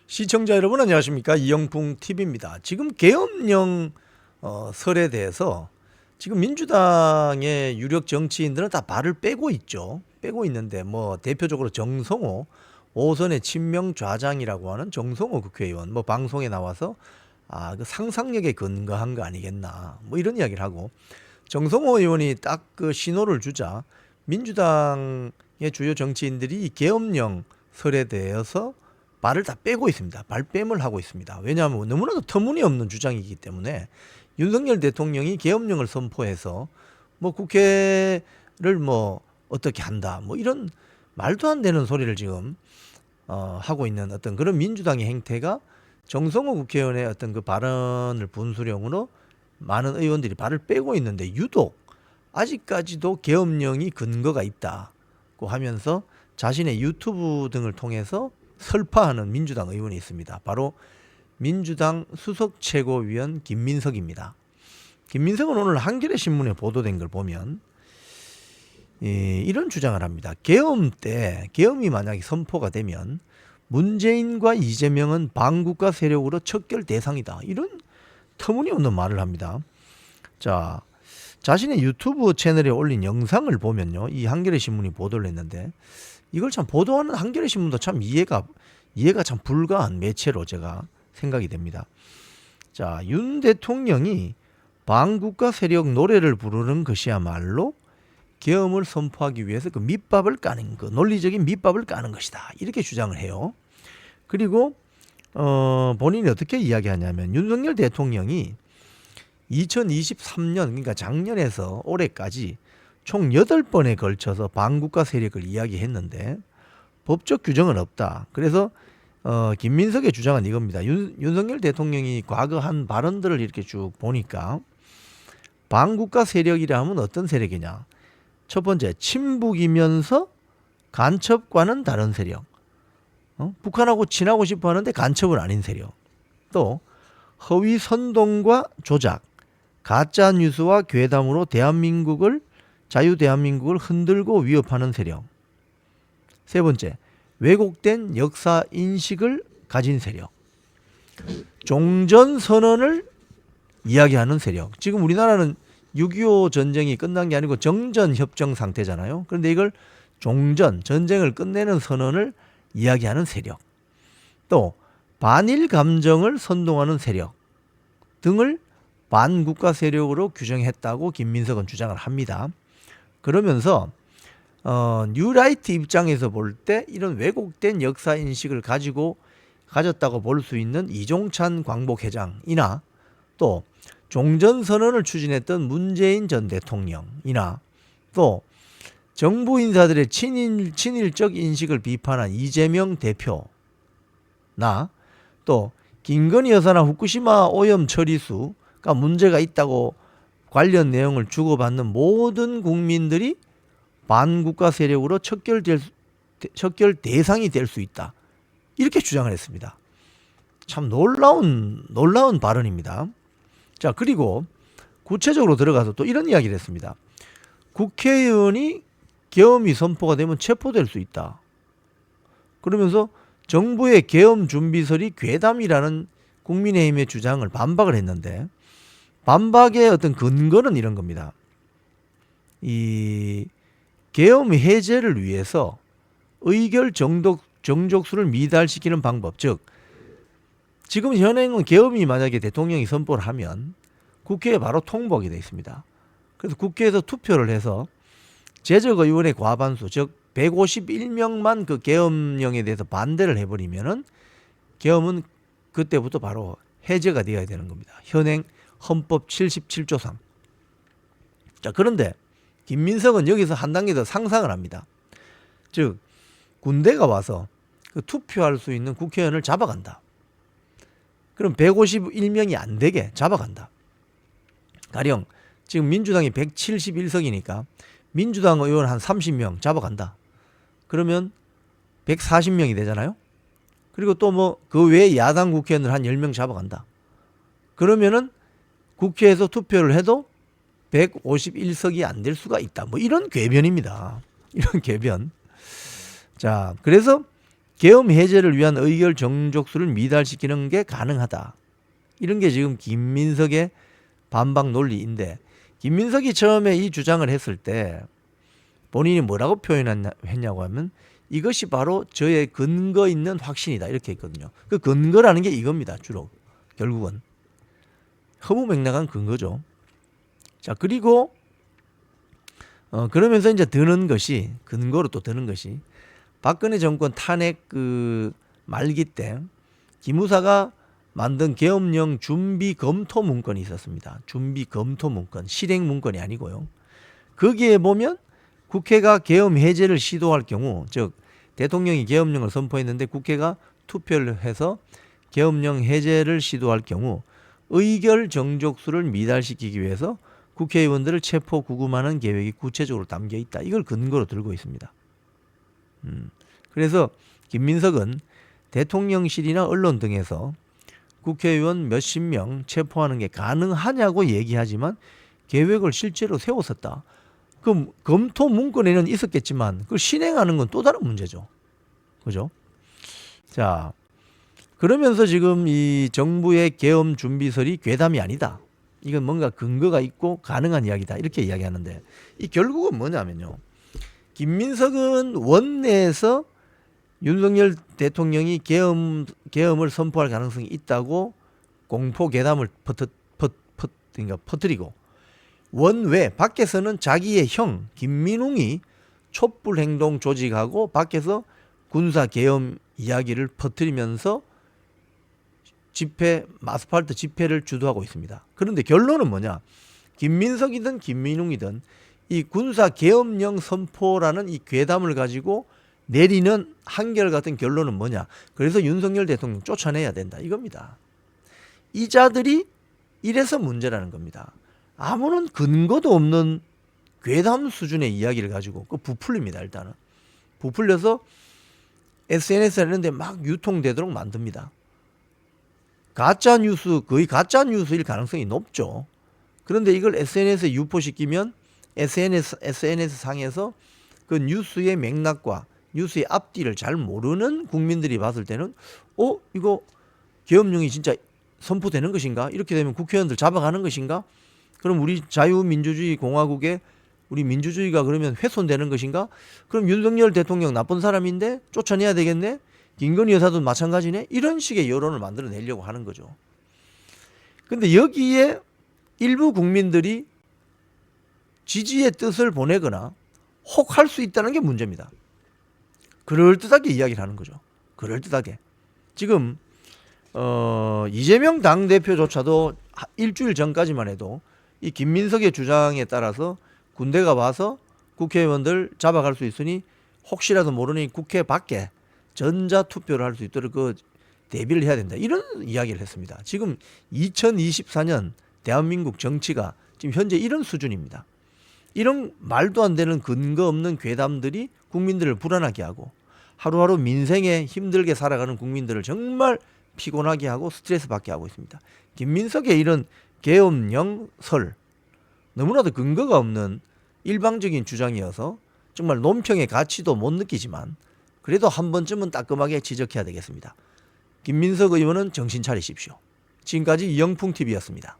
시청자 여러분 안녕하십니까? 이영풍 TV입니다. 지금 계엄령 설에 대해서 지금 민주당의 유력 정치인들은 다 발을 빼고 있죠. 빼고 있는데 뭐 대표적으로 정성호 5선의 친명좌장이라고 하는 정성호 국회의원 뭐 방송에 나와서 그 상상력에 근거한 거 아니겠나 뭐 이런 이야기를 하고, 정성호 의원이 딱 그 신호를 주자 민주당의 주요 정치인들이 이 계엄령 설에 대해서 발을 다 빼고 있습니다. 발뺌을 하고 있습니다. 왜냐하면 너무나도 터무니없는 주장이기 때문에 윤석열 대통령이 계엄령을 선포해서 뭐 국회를 뭐 어떻게 한다 뭐 이런 말도 안 되는 소리를 지금 하고 있는 어떤 그런 민주당의 행태가 정성호 국회의원의 어떤 그 발언을 분수령으로 많은 의원들이 발을 빼고 있는데, 유독 아직까지도 계엄령이 근거가 있다고 하면서 자신의 유튜브 등을 통해서 설파하는 민주당 의원이 있습니다. 바로 민주당 수석 최고위원 김민석입니다. 김민석은 오늘 한겨레 신문에 보도된 걸 보면 이런 주장을 합니다. 계엄 때, 계엄이 만약에 선포가 되면 문재인과 이재명은 반국가 세력으로 척결 대상이다, 이런 터무니없는 말을 합니다. 자, 자신의 유튜브 채널에 올린 영상을 보면요, 이 한겨레 신문이 보도를 했는데 이걸 참 보도하는 한겨레 신문도 참 이해가 참 불가한 매체로 제가 생각이 됩니다. 자, 윤 대통령이 반국가 세력 노래를 부르는 것이야말로 계엄을 선포하기 위해서 그 밑밥을 까는 그 논리적인 밑밥을 까는 것이다, 이렇게 주장을 해요. 그리고 본인이 어떻게 이야기하냐면, 윤석열 대통령이 2023년 그러니까 작년에서 올해까지 총 8번에 걸쳐서 반국가 세력을 이야기했는데 법적 규정은 없다. 그래서 김민석의 주장은 이겁니다. 윤석열 대통령이 과거 한 발언들을 이렇게 쭉 보니까 반국가 세력이라 하면 어떤 세력이냐. 첫 번째, 친북이면서 간첩과는 다른 세력. 북한하고 친하고 싶어 하는데 간첩은 아닌 세력. 또 허위 선동과 조작, 가짜 뉴스와 괴담으로 자유 대한민국을 흔들고 위협하는 세력. 세 번째, 왜곡된 역사 인식을 가진 세력. 종전 선언을 이야기하는 세력. 지금 우리나라는 6.25 전쟁이 끝난 게 아니고 정전 협정 상태잖아요. 그런데 이걸 종전, 전쟁을 끝내는 선언을 이야기하는 세력. 또 반일 감정을 선동하는 세력 등을 반국가 세력으로 규정했다고 김민석은 주장을 합니다. 그러면서 뉴라이트 입장에서 볼 때 이런 왜곡된 역사 인식을 가졌다고 볼 수 있는 이종찬 광복회장이나 또 종전선언을 추진했던 문재인 전 대통령이나 또 정부 인사들의 친일적 인식을 비판한 이재명 대표나 또 김건희 여사나 후쿠시마 오염 처리수가 문제가 있다고 관련 내용을 주고받는 모든 국민들이 반국가 세력으로 척결 대상이 될 수 있다, 이렇게 주장을 했습니다. 참 놀라운 발언입니다. 자, 그리고 구체적으로 들어가서 또 이런 이야기를 했습니다. 국회의원이 계엄이 선포가 되면 체포될 수 있다. 그러면서 정부의 계엄 준비설이 괴담이라는 국민의힘의 주장을 반박을 했는데, 반박의 어떤 근거는 이런 겁니다. 이 계엄 해제를 위해서 의결 정족수를 미달시키는 방법, 즉 지금 현행은 계엄이 만약에 대통령이 선포를 하면 국회에 바로 통보하게 되어 있습니다. 그래서 국회에서 투표를 해서 제적 의원의 과반수, 즉 151명만 그 계엄령에 대해서 반대를 해버리면은 계엄은 그때부터 바로 해제가 되어야 되는 겁니다. 현행 헌법 77조상. 자, 그런데 김민석은 여기서 한 단계 더 상상을 합니다. 즉 군대가 와서 그 투표할 수 있는 국회의원을 잡아간다. 그럼 151명이 안 되게 잡아간다. 가령 지금 민주당이 171석이니까 민주당 의원 한 30명 잡아간다. 그러면 140명이 되잖아요. 그리고 또 뭐 그 외에 야당 국회의원을 한 10명 잡아간다. 그러면은 국회에서 투표를 해도 151석이 안 될 수가 있다. 뭐 이런 궤변입니다. 이런 궤변. 자, 그래서 계엄 해제를 위한 의결 정족수를 미달시키는 게 가능하다. 이런 게 지금 김민석의 반박 논리인데, 김민석이 처음에 이 주장을 했을 때 본인이 뭐라고 표현했냐고 하면 이것이 바로 저의 근거 있는 확신이다 이렇게 했거든요. 그 근거라는 게 이겁니다. 주로 결국은 허무맹랑한 근거죠. 자, 그리고 그러면서 이제 드는 것이, 근거로 또 드는 것이, 박근혜 정권 탄핵 그 말기 때 기무사가 만든 계엄령 준비 검토 문건이 있었습니다. 준비 검토 문건, 실행 문건이 아니고요. 거기에 보면 국회가 계엄 해제를 시도할 경우, 즉 대통령이 계엄령을 선포했는데 국회가 투표를 해서 계엄령 해제를 시도할 경우 의결 정족수를 미달시키기 위해서 국회의원들을 체포 구금하는 계획이 구체적으로 담겨 있다. 이걸 근거로 들고 있습니다. 그래서 김민석은 대통령실이나 언론 등에서 국회의원 몇십 명 체포하는 게 가능하냐고 얘기하지만 계획을 실제로 세웠었다. 그 검토 문건에는 있었겠지만 그걸 실행하는 건 또 다른 문제죠. 그죠? 자, 그러면서 지금 이 정부의 계엄 준비설이 괴담이 아니다. 이건 뭔가 근거가 있고 가능한 이야기다. 이렇게 이야기하는데, 이 결국은 뭐냐면요. 김민석은 원내에서 윤석열 대통령이 계엄을 선포할 가능성이 있다고 공포 괴담을 퍼뜨리고, 원외 밖에서는 자기의 형 김민웅이 촛불 행동 조직하고 밖에서 군사 계엄 이야기를 퍼뜨리면서 집회, 아스팔트 집회를 주도하고 있습니다. 그런데 결론은 뭐냐? 김민석이든 김민웅이든 이 군사 계엄령 선포라는 이 괴담을 가지고 내리는 한결같은 결론은 뭐냐? 그래서 윤석열 대통령 쫓아내야 된다 이겁니다. 이 자들이 이래서 문제라는 겁니다. 아무런 근거도 없는 괴담 수준의 이야기를 가지고 그 부풀립니다. 일단은 부풀려서 SNS에 있는데 막 유통되도록 만듭니다. 가짜 뉴스, 거의 가짜 뉴스일 가능성이 높죠. 그런데 이걸 SNS에 유포시키면 SNS 상에서 그 뉴스의 맥락과 뉴스의 앞뒤를 잘 모르는 국민들이 봤을 때는 이거 계엄령이 진짜 선포되는 것인가? 이렇게 되면 국회의원들 잡아가는 것인가? 그럼 우리 자유민주주의 공화국의 우리 민주주의가 그러면 훼손되는 것인가? 그럼 윤석열 대통령 나쁜 사람인데 쫓아내야 되겠네? 김건희 여사도 마찬가지네? 이런 식의 여론을 만들어내려고 하는 거죠. 근데 여기에 일부 국민들이 지지의 뜻을 보내거나 혹할 수 있다는 게 문제입니다. 그럴듯하게 이야기를 하는 거죠. 그럴듯하게. 지금 이재명 당대표조차도 일주일 전까지만 해도 이 김민석의 주장에 따라서 군대가 와서 국회의원들 잡아갈 수 있으니 혹시라도 모르니 국회 밖에 전자투표를 할 수 있도록 그 대비를 해야 된다. 이런 이야기를 했습니다. 지금 2024년 대한민국 정치가 지금 현재 이런 수준입니다. 이런 말도 안 되는 근거 없는 괴담들이 국민들을 불안하게 하고 하루하루 민생에 힘들게 살아가는 국민들을 정말 피곤하게 하고 스트레스 받게 하고 있습니다. 김민석의 이런 계엄령 설, 너무나도 근거가 없는 일방적인 주장이어서 정말 논평의 가치도 못 느끼지만 그래도 한 번쯤은 따끔하게 지적해야 되겠습니다. 김민석 의원은 정신 차리십시오. 지금까지 이영풍TV였습니다.